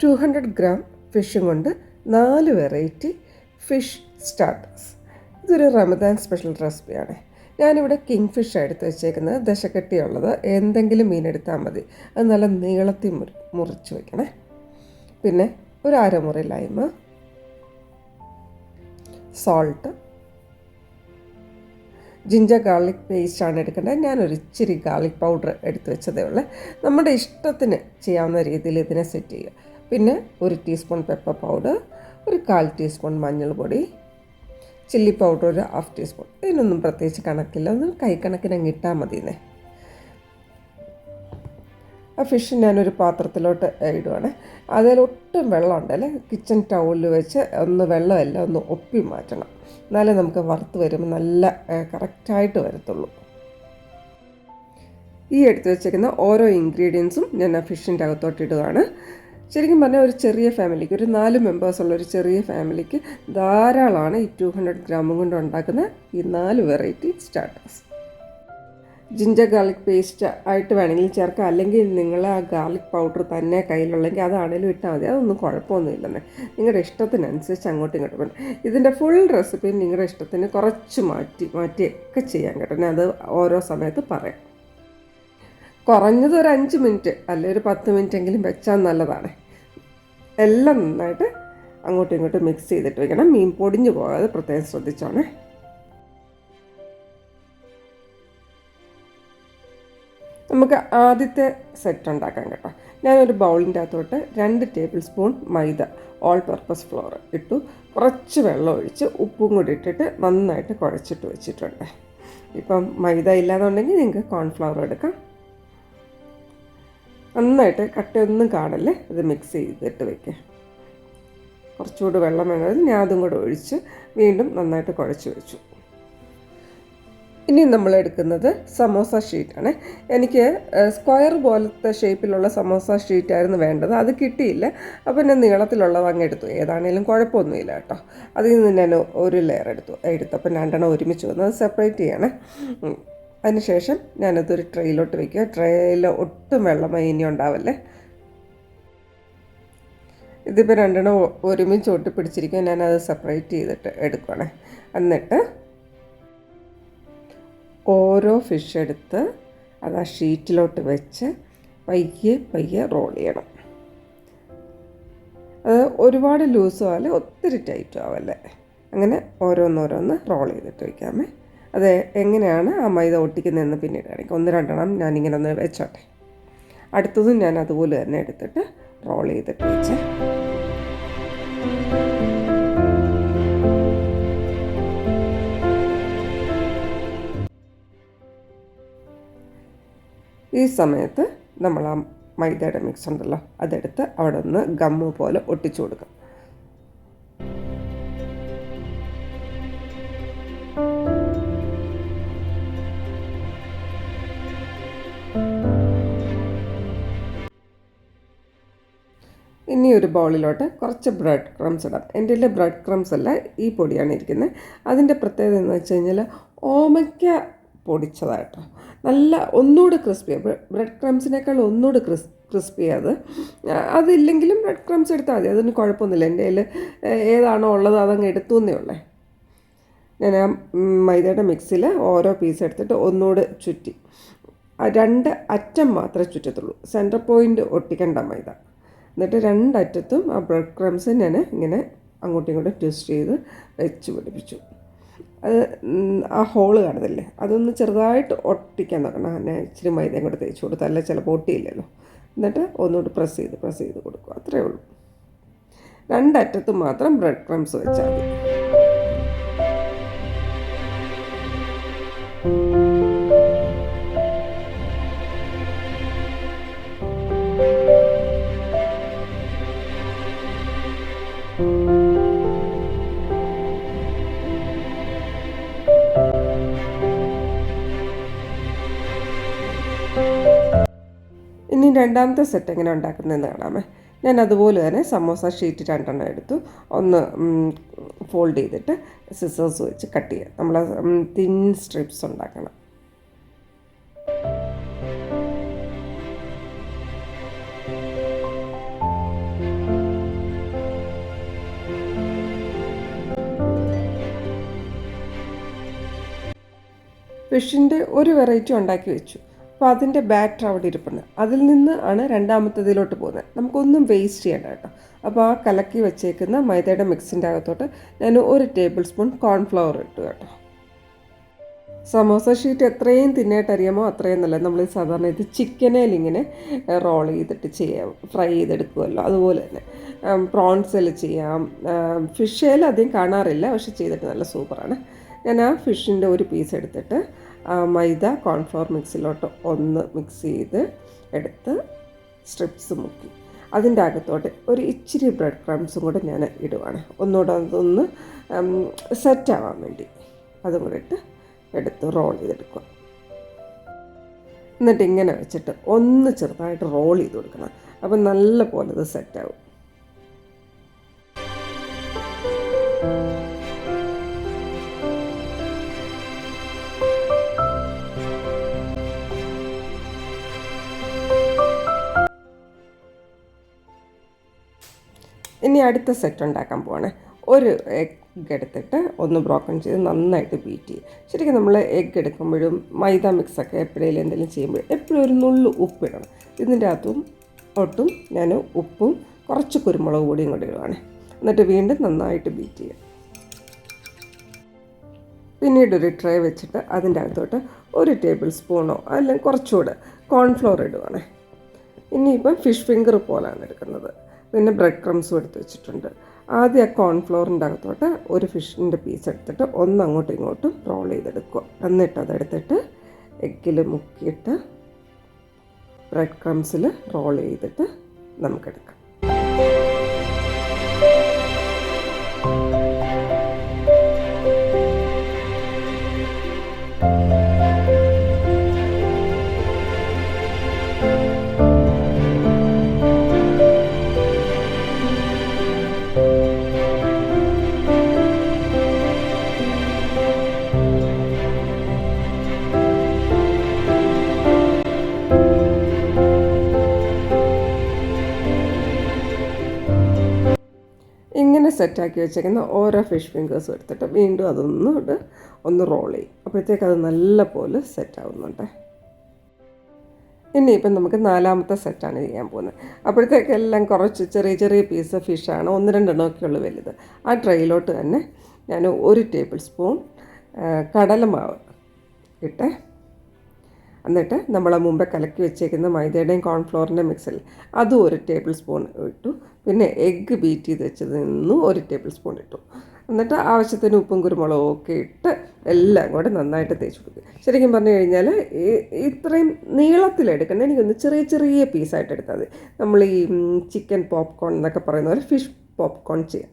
200 gram ഫിഷും കൊണ്ട് 4 variety fish starters. ഇതൊരു റമദാൻ സ്പെഷ്യൽ റെസിപ്പിയാണ്. ഞാനിവിടെ കിങ് ഫിഷ് എടുത്ത് വെച്ചേക്കുന്നത്. ദശക്കട്ടിയുള്ളത് എന്തെങ്കിലും മീനെടുത്താൽ മതി. അത് നല്ല നീളത്തിൽ മുറിച്ച് വയ്ക്കണേ. പിന്നെ ഒരു അരമുറി ലൈമ്, സോൾട്ട്, ജിഞ്ചർ ഗാർലിക് പേസ്റ്റാണ് എടുക്കേണ്ടത്. ഞാനൊരു ഇച്ചിരി ഗാർലിക് പൗഡർ എടുത്ത് വെച്ചതേ ഉള്ളൂ. നമ്മുടെ ഇഷ്ടത്തിന് ചെയ്യാവുന്ന രീതിയിൽ ഇതിനെ സെറ്റ് ചെയ്യുക. പിന്നെ 1 ടീസ്പൂൺ പെപ്പർ പൗഡർ, ഒരു 1/4 ടീസ്പൂൺ മഞ്ഞൾപ്പൊടി, ചില്ലി പൗഡർ ഒരു 1/2 ടീസ്പൂൺ. ഇതിനൊന്നും പ്രത്യേകിച്ച് കണക്കില്ല, ഒന്ന് കൈക്കണക്കിന് അങ്ങ് ഇട്ടാൽ മതിയെന്നേ. ആ ഫിഷ് ഞാനൊരു പാത്രത്തിലോട്ട് ഇടുവാണ്. അതിലൊട്ടും വെള്ളം ഉണ്ടല്ലേ, കിച്ചൺ ടൗലിൽ വെച്ച് വെള്ളമെല്ലാം ഒന്ന് ഒപ്പി മാറ്റണം. എന്നാലേ നമുക്ക് വറുത്ത് വരുമ്പോൾ നല്ല കറക്റ്റായിട്ട് വരത്തുള്ളൂ. ഈ എടുത്ത് വെച്ചേക്കുന്ന ഓരോ ഇൻഗ്രീഡിയൻസും ഞാൻ ആ ഫിഷിൻ്റെ അകത്തോട്ട് ഇടുകയാണ്. ശരിക്കും പറഞ്ഞാൽ ഒരു ചെറിയ ഫാമിലിക്ക്, ഒരു 4 മെമ്പേഴ്സുള്ള ഒരു ചെറിയ ഫാമിലിക്ക് ധാരാളമാണ് ഈ 200 ഗ്രാമും കൊണ്ട് ഉണ്ടാക്കുന്ന ഈ 4 variety starters. Ginger garlic paste ആയിട്ട് വേണമെങ്കിൽ ചേർക്കാം, അല്ലെങ്കിൽ നിങ്ങൾ ആ ഗാർലിക് പൗഡർ തന്നെ കയ്യിലുള്ളെങ്കിൽ അതാണേലും ഇട്ടാൽ മതി. അതൊന്നും കുഴപ്പമൊന്നുമില്ലെന്നേ. നിങ്ങളുടെ ഇഷ്ടത്തിനനുസരിച്ച് അങ്ങോട്ടും ഇങ്ങോട്ടും വേണം. ഇതിൻ്റെ ഫുൾ റെസിപ്പി നിങ്ങളുടെ ഇഷ്ടത്തിന് കുറച്ച് മാറ്റിയൊക്കെ ചെയ്യാൻ കേട്ടോ. ഞാൻ അത് ഓരോ സമയത്ത് പറയാം. കുറഞ്ഞത് ഒരു 5 മിനിറ്റ് അല്ലെങ്കിൽ ഒരു 10 മിനിറ്റ് എങ്കിലും വെച്ചാൽ നല്ലതാണ്. എല്ലാം നന്നായിട്ട് അങ്ങോട്ടും ഇങ്ങോട്ടും മിക്സ് ചെയ്തിട്ട് വയ്ക്കണം. മീൻ പൊടിഞ്ഞു പോകാതെ പ്രത്യേകം ശ്രദ്ധിച്ചോണേ. നമുക്ക് ആദ്യത്തെ സെറ്റ് ഉണ്ടാക്കാം കേട്ടോ. ഞാനൊരു ബൗളിൻ്റെ അകത്തോട്ട് 2 ടേബിൾ സ്പൂൺ മൈദ ഓൾ പർപ്പസ് ഫ്ലോർ ഇട്ടു. കുറച്ച് വെള്ളം ഒഴിച്ച് ഉപ്പും കൂടി ഇട്ടിട്ട് നന്നായിട്ട് കുഴച്ചിട്ട് വെച്ചിട്ടുണ്ട്. ഇപ്പം മൈദ ഇല്ലാന്നുണ്ടെങ്കിൽ നിങ്ങൾക്ക് കോൺഫ്ലവർ എടുക്കാം. നന്നായിട്ട് കട്ടയൊന്നും കാണല്ലേ, ഇത് മിക്സ് ചെയ്തിട്ട് വയ്ക്കുക. കുറച്ചുകൂടി വെള്ളം വേണമെങ്കിൽ ഞാൻ അതും കൂടെ ഒഴിച്ച് വീണ്ടും നന്നായിട്ട് കുഴച്ച് വെച്ചു. ഇനി നമ്മൾ എടുക്കുന്നത് സമോസ ഷീറ്റാണ്. എനിക്ക് സ്ക്വയർ പോലത്തെ ഷേപ്പിലുള്ള സമോസ ഷീറ്റായിരുന്നു വേണ്ടത്. അത് കിട്ടിയില്ല. അപ്പോൾ ഞാൻ നീളത്തിലുള്ളത് അങ്ങ് എടുത്തു. ഏതാണേലും കുഴപ്പമൊന്നുമില്ല കേട്ടോ. അതിൽ നിന്ന് ഞാൻ ഒരു ലെയർ എടുത്തപ്പോൾ 2 ഒരുമിച്ച് വന്നു. അത് സെപ്പറേറ്റ് ചെയ്യണേ. അതിനുശേഷം ഞാനതൊരു ട്രെയിലോട്ട് വയ്ക്കുക. ട്രെയിൽ ഒട്ടും വെള്ളമായി ഇനി ഉണ്ടാവല്ലേ. ഇതിപ്പോൾ 2 ഒരുമിച്ച് ഒട്ടിപ്പിടിച്ചിരിക്കുക. ഞാനത് സെപ്പറേറ്റ് ചെയ്തിട്ട് എടുക്കുകയാണേ. എന്നിട്ട് ഓരോ ഫിഷ് എടുത്ത് അത് ആ ഷീറ്റിലോട്ട് വെച്ച് പയ്യെ റോൾ ചെയ്യണം. അത് ഒരുപാട് ലൂസും ആവല്ലേ, ഒത്തിരി ടൈറ്റും ആവല്ലേ. അങ്ങനെ ഓരോന്നോരോന്ന് റോൾ ചെയ്തിട്ട് വയ്ക്കാമേ. അത് എങ്ങനെയാണ് ആ മൈദ ഒട്ടിക്കുന്നതെന്ന് പിന്നീട് കാണിക്കാം. 1-2 ഞാനിങ്ങനെ ഒന്ന് വെച്ചോട്ടെ. അടുത്തതും ഞാൻ അതുപോലെ തന്നെ എടുത്തിട്ട് റോൾ ചെയ്തിട്ട് വെച്ച് ഈ സമയത്ത് നമ്മൾ ആ മൈദയുടെ മിക്സ് ഉണ്ടല്ലോ അതെടുത്ത് അവിടെ ഒന്ന് ഗമ്മു പോലെ ഒട്ടിച്ചു കൊടുക്കാം. ഇനി ഒരു ബൗളിലോട്ട് കുറച്ച് ബ്രെഡ് ക്രംസ് ഇടാം. എൻ്റെ കയ്യിൽ ബ്രെഡ് ക്രംസ് അല്ല, ഈ പൊടിയാണ് ഇരിക്കുന്നത്. അതിൻ്റെ പ്രത്യേകത എന്ന് വെച്ച് കഴിഞ്ഞാൽ ഓമയ്ക്ക പൊടിച്ചതായിട്ടോ. നല്ല ഒന്നുകൂടി ക്രിസ്പിയാണ്. ബ്രെഡ് ക്രംസിനേക്കാൾ ഒന്നുകൂടി ക്രിസ്പിയാണ്. അതില്ലെങ്കിലും ബ്രെഡ് ക്രംസ് എടുത്താൽ മതി, അതിന് കുഴപ്പമൊന്നുമില്ല. എൻ്റെ കയ്യിൽ ഏതാണോ ഉള്ളത് അതങ്ങ് എടുത്തു എന്നേ ഉള്ളേ. ഞാൻ ആ മൈദയുടെ മിക്സിൽ ഓരോ പീസ് എടുത്തിട്ട് ഒന്നുകൂടി ചുറ്റി. 2 അറ്റം മാത്രമേ ചുറ്റത്തുള്ളൂ. സെൻറ്റർ പോയിൻ്റ് ഒട്ടിക്കേണ്ട മൈദ. എന്നിട്ട് 2 അറ്റത്തും ആ ബ്രെഡ് ക്രംസ് ഞാൻ ഇങ്ങനെ അങ്ങോട്ടും ഇങ്ങോട്ടും ട്വിസ്റ്റ് ചെയ്ത് വെച്ച് പിടിപ്പിച്ചു. അത് ആ ഹോള് കാണുന്നില്ലേ, അതൊന്ന് ചെറുതായിട്ട് ഒട്ടിക്കാൻ നോക്കണം. ഞാൻ ഇച്ചിരി മൈദയും കൂടെ തേച്ച് കൊടുത്താൽ അല്ല ചിലപ്പോൾ ഒട്ടിയില്ലല്ലോ. എന്നിട്ട് ഒന്നുകൂടി പ്രസ് ചെയ്ത് കൊടുക്കുക. അത്രയേ ഉള്ളൂ. 2 അറ്റത്തും മാത്രം ബ്രെഡ് ക്രംസ് വെച്ചാൽ മതി. ഇനി രണ്ടാമത്തെ സെറ്റ് എങ്ങനെ ഉണ്ടാക്കുന്നതെന്ന് കാണാമേ. ഞാൻ അതുപോലെ തന്നെ സമോസ ഷീറ്റ് 2 എടുത്തു. ഒന്ന് ഫോൾഡ് ചെയ്തിട്ട് സിസേഴ്സ് വെച്ച് കട്ട് ചെയ്യുക. നമ്മൾ തിൻ സ്ട്രിപ്സ് ഉണ്ടാക്കണം. ഫിഷിൻ്റെ ഒരു വെറൈറ്റി ഉണ്ടാക്കി വെച്ചു. അപ്പോൾ അതിൻ്റെ ബാറ്റർ അവിടെ ഇരിപ്പുണ്ട്. അതിൽ നിന്ന് ആണ് രണ്ടാമത്തേതിലോട്ട് പോകുന്നത്. നമുക്കൊന്നും വേസ്റ്റ് ചെയ്യണ്ട കേട്ടോ. അപ്പോൾ ആ കലക്കി വെച്ചേക്കുന്ന മൈദയുടെ മിക്സിൻ്റെ അകത്തോട്ട് ഞാൻ 1 ടേബിൾ സ്പൂൺ കോൺഫ്ലവർ ഇട്ടു കേട്ടോ. സമോസ ഷീറ്റ് എത്രയും തിന്നായിട്ട് അറിയാമോ അത്രയും നല്ലത്. നമ്മൾ സാധാരണ ഇത് ചിക്കനേൽ ഇങ്ങനെ റോൾ ചെയ്തിട്ട് ചെയ്യാം, ഫ്രൈ ചെയ്തെടുക്കുമല്ലോ, അതുപോലെ തന്നെ പ്രോൺസിൽ ചെയ്യാം. ഫിഷേൽ അധികം കാണാറില്ല, പക്ഷെ ചെയ്തിട്ട് നല്ല സൂപ്പറാണ്. ഞാൻ ആ ഫിഷിൻ്റെ ഒരു പീസ് എടുത്തിട്ട് മൈദ കോൺഫ്ലവർ മിക്സിലോട്ട് ഒന്ന് മിക്സ് ചെയ്ത് എടുത്ത് സ്ട്രിപ്സ് മുക്കി അതിൻ്റെ അകത്തോട്ട് ഒരു ഇച്ചിരി ബ്രെഡ് ക്രംസും കൂടെ ഞാൻ ഇടുവാണ്, ഒന്നുകൂടെ അതൊന്ന് സെറ്റാവാൻ വേണ്ടി. അതും കൂടെ ഇട്ട് എടുത്ത് റോൾ ചെയ്തെടുക്കുക. എന്നിട്ട് ഇങ്ങനെ വെച്ചിട്ട് ഒന്ന് ചെറുതായിട്ട് റോൾ ചെയ്ത് കൊടുക്കണം. അപ്പം നല്ല പോലെ ഇത് സെറ്റാവും. ഇനി അടുത്ത സെറ്റ് ഉണ്ടാക്കാൻ പോവാണ്. ഒരു എഗ്ഗ് എടുത്തിട്ട് ഒന്ന് ബ്രോക്കൺ ചെയ്ത് നന്നായിട്ട് ബീറ്റ് ചെയ്യും. ശരിക്കും നമ്മൾ എഗ്ഗ് എടുക്കുമ്പോഴും മൈദ മിക്സൊക്കെ എപ്പോഴേലും എന്തെങ്കിലും ചെയ്യുമ്പോഴും എപ്പോഴും ഒരു നുള്ളു ഉപ്പിടണം. ഇതിൻ്റെ അകത്തും ഒട്ടും ഞാൻ ഉപ്പും കുറച്ച് കുരുമുളക് പൊടിയും കൂടി ഇടുവാണ്. എന്നിട്ട് വീണ്ടും നന്നായിട്ട് ബീറ്റ് ചെയ്യുക. പിന്നീടൊരു ട്രേ വെച്ചിട്ട് അതിൻ്റെ അകത്തോട്ട് 1 ടേബിൾ സ്പൂണോ അല്ലെങ്കിൽ കുറച്ചുകൂടെ കോൺഫ്ലോർ ഇടുവാണ്. ഇനിയിപ്പം ഫിഷ് ഫിംഗർ പോലാണ് എടുക്കുന്നത്. പിന്നെ ബ്രെഡ് ക്രംസും എടുത്ത് വെച്ചിട്ടുണ്ട്. ആദ്യം ആ കോൺഫ്ലോറിൻ്റെ അകത്തോട്ട് ഒരു ഫിഷിൻ്റെ പീസ് എടുത്തിട്ട് ഒന്ന് അങ്ങോട്ടും ഇങ്ങോട്ടും റോൾ ചെയ്തെടുക്കുക. എന്നിട്ട് അതെടുത്തിട്ട് എഗ്ഗിൽ മുക്കിയിട്ട് ബ്രെഡ് ക്രംസിൽ റോൾ ചെയ്തിട്ട് നമുക്കെടുക്കാം. ഇങ്ങനെ സെറ്റാക്കി വെച്ചേക്കുന്ന ഓരോ ഫിഷ് ഫിംഗേഴ്സും എടുത്തിട്ട് വീണ്ടും ഒന്ന് റോൾ ചെയ്യും. അപ്പോഴത്തേക്ക് അത് നല്ല പോലെ സെറ്റാവുന്നുണ്ട്. ഇനിയിപ്പം നമുക്ക് 4ാമത്തെ സെറ്റാണ് ചെയ്യാൻ പോകുന്നത്. അപ്പോഴത്തേക്ക് എല്ലാം കുറച്ച് ചെറിയ ചെറിയ പീസ് ഫിഷാണ്, 1-2 എണ്ണമൊക്കെ ഉള്ളു വലുത്. ആ ട്രെയിലോട്ട് തന്നെ ഞാൻ 1 ടേബിൾ സ്പൂൺ കടലമാവ് ഇട്ടേ. എന്നിട്ട് നമ്മൾ മുമ്പേ കലക്കി വെച്ചേക്കുന്ന മൈദയുടെയും കോൺഫ്ലോറിൻ്റെ മിക്സിൽ അതും 1 ടേബിൾ സ്പൂൺ ഇട്ടു. പിന്നെ എഗ്ഗ് ബീറ്റ് ചെയ്ത് വെച്ചതിൽ നിന്നും 1 ടേബിൾ സ്പൂൺ ഇട്ടു. എന്നിട്ട് ആവശ്യത്തിന് ഉപ്പും കുരുമുളകും ഒക്കെ ഇട്ട് എല്ലാം കൂടെ നന്നായിട്ട് തേച്ച് കൊടുക്കുക. ശരിക്കും പറഞ്ഞു കഴിഞ്ഞാൽ ഇത്രയും നീളത്തിലെടുക്കണം. എനിക്കൊന്ന് ചെറിയ ചെറിയ പീസായിട്ട് എടുത്താൽ മതി. നമ്മൾ ഈ ചിക്കൻ പോപ്കോൺ എന്നൊക്കെ പറയുന്ന പോലെ ഫിഷ് പോപ്കോൺ ചെയ്യാം.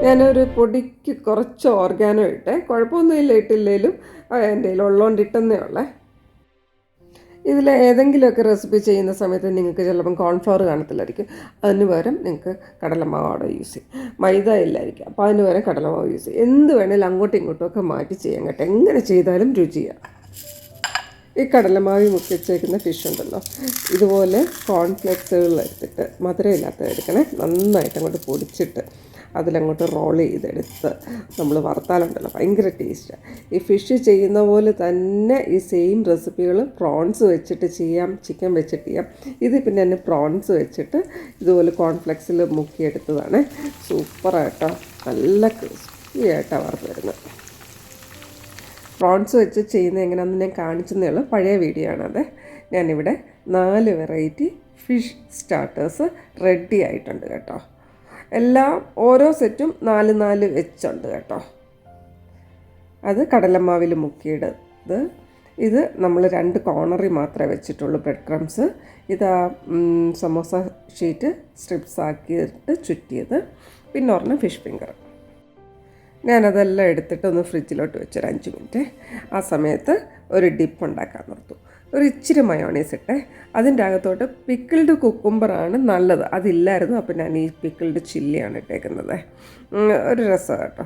ഞാനൊരു പൊടിക്ക് കുറച്ച് ഓർഗാനോ ഇട്ടേ. കുഴപ്പമൊന്നുമില്ല, ഇട്ടില്ലെങ്കിലും എൻ്റെ കയ്യിൽ ഉള്ളതുകൊണ്ട് ഇട്ടെന്നേ ഉള്ളേ. ഇതിൽ ഏതെങ്കിലുമൊക്കെ റെസിപ്പി ചെയ്യുന്ന സമയത്ത് നിങ്ങൾക്ക് ചിലപ്പം കോൺഫ്ലവർ കാണത്തില്ലായിരിക്കും. അതിന് പകരം നിങ്ങൾക്ക് കടലമാവ് അവിടെ യൂസ് ചെയ്യും. മൈദ ഇല്ലായിരിക്കും, അപ്പോൾ അതിന് പകരം കടലമാവ് യൂസ് ചെയ്യും. എന്ത് വേണേലും അങ്ങോട്ടും ഇങ്ങോട്ടും ഒക്കെ മാറ്റി ചെയ്യാൻ കേട്ടോ. എങ്ങനെ ചെയ്താലും രുചിയാണ്. ഈ കടലമാവി മുക്കി വെച്ചേക്കുന്ന ഫിഷ് ഉണ്ടല്ലോ, ഇതുപോലെ കോൺഫ്ലെക്സുകൾ എടുത്തിട്ട് മധുരമില്ലാത്തത് എടുക്കണേ. നന്നായിട്ട് അങ്ങോട്ട് പൊടിച്ചിട്ട് അതിലങ്ങോട്ട് റോൾ ചെയ്തെടുത്ത് നമ്മൾ വറുത്താലുണ്ടല്ലോ ഭയങ്കര ടേസ്റ്റാണ്. ഈ ഫിഷ് ചെയ്യുന്ന പോലെ തന്നെ ഈ സെയിം റെസിപ്പികൾ പ്രോൺസ് വെച്ചിട്ട് ചെയ്യാം, ചിക്കൻ വെച്ചിട്ട് ചെയ്യാം. ഇത് പിന്നെ തന്നെ പ്രോൺസ് വെച്ചിട്ട് ഇതുപോലെ കോൺഫ്ലെക്സിൽ മുക്കിയെടുത്തതാണ്. സൂപ്പറായിട്ടോ, നല്ല ക്രിസ്പി ആയിട്ടാണ് വറുത്ത് വരുന്നത്. പ്രോൺസ് വെച്ച് ചെയ്യുന്നത് എങ്ങനെയാണെന്ന് ഞാൻ കാണിച്ചതേ ഉള്ളൂ, പഴയ വീഡിയോ ആണത്. ഞാനിവിടെ 4 വെറൈറ്റി ഫിഷ് സ്റ്റാർട്ടേഴ്സ് റെഡി ആയിട്ടുണ്ട് കേട്ടോ. എല്ലാം ഓരോ സെറ്റും 4 വെച്ചുണ്ട് കേട്ടോ. അത് കടലമാവിൽ മുക്കിയിടത്. ഇത് നമ്മൾ 2 കോർണറിൽ മാത്രമേ വെച്ചിട്ടുള്ളൂ ബ്രെഡ് ക്രംസ്. ഇത് സമോസ ഷീറ്റ് സ്ട്രിപ്സ് ആക്കിയിട്ട് ചുറ്റിയത്. പിന്നെ ഒരെണ്ണം ഫിഷ് ഫിംഗർ. ഞാനതെല്ലാം എടുത്തിട്ട് ഒന്ന് ഫ്രിഡ്ജിലോട്ട് വെച്ചൊരു 5 മിനിറ്റ്. ആ സമയത്ത് ഒരു ഡിപ്പ് ഉണ്ടാക്കാൻ നിർത്തും. ഒരു ഇച്ചിരി മയോണൈസ് ഇട്ടേ. അതിൻ്റെ അകത്തോട്ട് പിക്കിൾഡ് കുക്കുംബറാണ് നല്ലത്. അതില്ലായിരുന്നു, അപ്പോൾ ഞാൻ ഈ പിക്കിൾഡ് ചില്ലിയാണ് ഇട്ടേക്കുന്നത്. ഒരു രസം കേട്ടോ.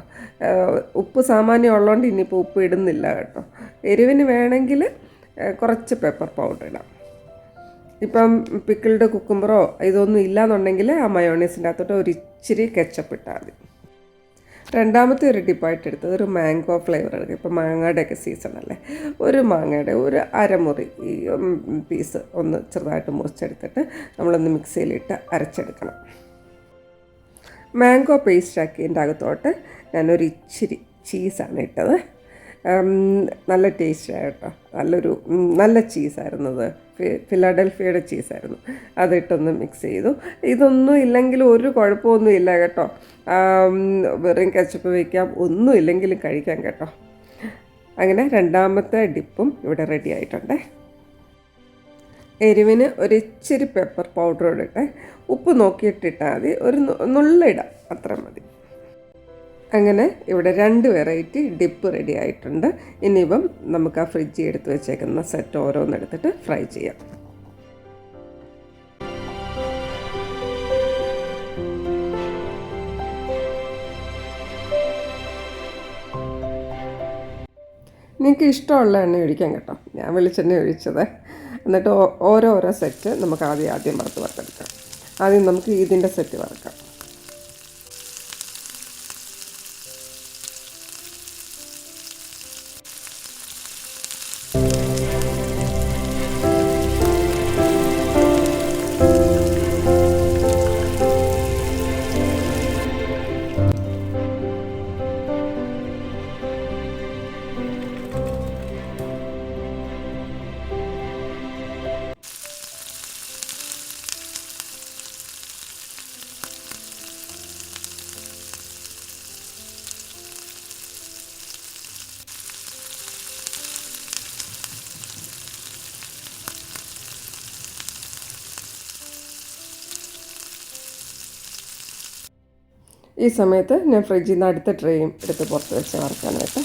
ഉപ്പ് സാമാന്യം ഉള്ളതുകൊണ്ട് ഇനിയിപ്പോൾ ഉപ്പ് ഇടുന്നില്ല കേട്ടോ. എരിവിന് വേണമെങ്കിൽ കുറച്ച് പെപ്പർ പൗഡർ ഇടാം. ഇപ്പം പിക്കിൾഡ് കുക്കുംബറോ ഇതൊന്നും ഇല്ലയെന്നുണ്ടെങ്കിൽ ആ മയോണൈസിൻ്റെ അകത്തോട്ട് ഒരു ഇച്ചിരി കെച്ചപ്പ് ഇട്ടാൽ മതി. രണ്ടാമത്തെ ഒരു ഡിപ്പായിട്ട് എടുത്തത് ഒരു മാംഗോ ഫ്ലേവർ എടുക്കുക. ഇപ്പോൾ മാങ്ങയുടെയൊക്കെ സീസണല്ലേ, ഒരു മാങ്ങയുടെ ഒരു അരമുറി ഈ പീസ് ഒന്ന് ചെറുതായിട്ട് മുറിച്ചെടുത്തിട്ട് നമ്മളൊന്ന് മിക്സിയിലിട്ട് അരച്ചെടുക്കണം. മാംഗോ പേസ്റ്റാക്കിയതിൻ്റെ അകത്തോട്ട് ഞാനൊരു ഇച്ചിരി ചീസാണ് ഇട്ടത്. നല്ല ടേസ്റ്റാണ് കേട്ടോ, നല്ല ചീസായിരുന്നത്, ഫിലാഡൽഫിയയുടെ ചീസായിരുന്നു. അതിട്ടൊന്ന് മിക്സ് ചെയ്തു. ഇതൊന്നും ഇല്ലെങ്കിൽ ഒരു കുഴപ്പമൊന്നും ഇല്ല കേട്ടോ, വെറും കെച്ചപ്പ് വയ്ക്കാം, ഒന്നും ഇല്ലെങ്കിലും കഴിക്കാം കേട്ടോ. അങ്ങനെ രണ്ടാമത്തെ ഡിപ്പും ഇവിടെ റെഡി ആയിട്ടുണ്ട്. എരിവിന് ഒരിച്ചിരി പെപ്പർ പൗഡർ ഇടട്ടെ, ഉപ്പ് നോക്കിയിട്ടിട്ടാൽ മതി, ഒരു നുള്ളിടാം, അത്ര മതി. അങ്ങനെ ഇവിടെ 2 വെറൈറ്റി ഡിപ്പ് റെഡി ആയിട്ടുണ്ട്. ഇനിയിപ്പം നമുക്ക് ആ ഫ്രിഡ്ജിൽ എടുത്ത് വെച്ചേക്കുന്ന സെറ്റ് ഓരോന്നെടുത്തിട്ട് ഫ്രൈ ചെയ്യാം. നിങ്ങൾക്ക് ഇഷ്ടമുള്ള എണ്ണ ഒഴിക്കാം കേട്ടോ, ഞാൻ വെളിച്ചെണ്ണ ഒഴിച്ചത്. എന്നിട്ട് ഓരോരോ സെറ്റ് നമുക്ക് ആദ്യം വറുത്തെടുക്കാം. ആദ്യം നമുക്ക് ഇതിൻ്റെ സെറ്റ് വറുക്കാം. ഈ സമയത്ത് ഞാൻ ഫ്രിഡ്ജിൽ നിന്ന് അടുത്ത ട്രേയും എടുത്ത് പുറത്ത് വെച്ച് വറുക്കാനായിട്ട്.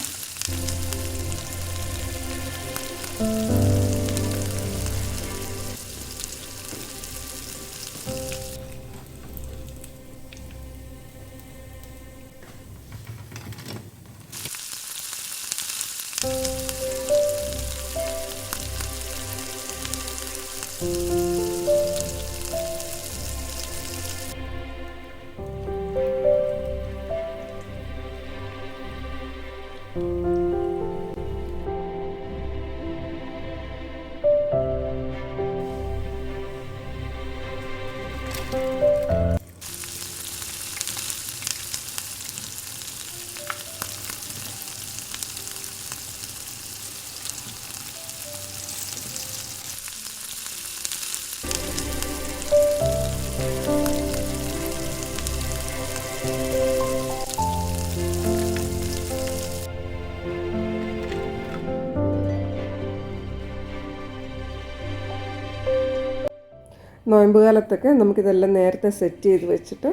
നോയമ്പ് കാലത്തൊക്കെ നമുക്കിതെല്ലാം നേരത്തെ സെറ്റ് ചെയ്ത് വെച്ചിട്ട്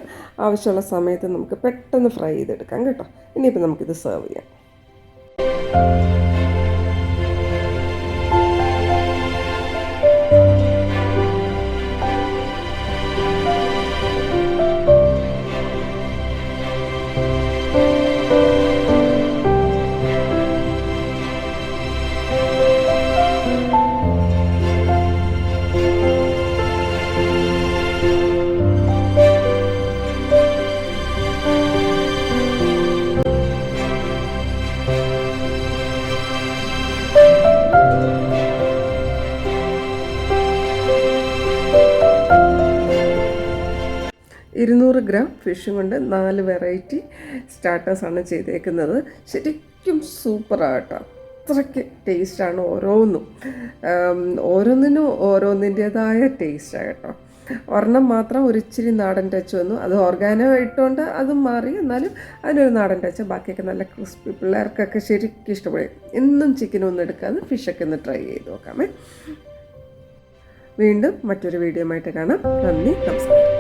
ആവശ്യമുള്ള സമയത്ത് നമുക്ക് പെട്ടെന്ന് ഫ്രൈ ചെയ്തെടുക്കാം കേട്ടോ. ഇനിയിപ്പോൾ നമുക്കിത് സെർവ് ചെയ്യാം. ഇരുന്നൂറ് ഗ്രാം ഫിഷും കൊണ്ട് 4 വെറൈറ്റി സ്റ്റാർട്ടേഴ്സാണ് ചെയ്തേക്കുന്നത്. ശരിക്കും സൂപ്പറാട്ടോ, അത്രയ്ക്ക് ടേസ്റ്റാണ് ഓരോന്നും. ഓരോന്നിനും ഓരോന്നിൻ്റേതായ ടേസ്റ്റാണ് കേട്ടോ. ഒരെണ്ണം മാത്രം ഒരു ഇച്ചിരി നാടൻ ടച്ച് വന്നു, അത് ഓർഗാനോ ഇട്ടുകൊണ്ട് അതും മാറി, എന്നാലും അതിനൊരു നാടൻ ടച്ച്. ബാക്കിയൊക്കെ നല്ല ക്രിസ്പി, പിള്ളേർക്കൊക്കെ ശരിക്കും ഇഷ്ടപ്പെടും. എന്നും ചിക്കനൊന്നും എടുക്കാതെ ഫിഷൊക്കെ ഒന്ന് ട്രൈ ചെയ്ത് നോക്കാമേ. വീണ്ടും മറ്റൊരു വീഡിയോ ആയിട്ട് കാണാം. നന്ദി, നമസ്കാരം.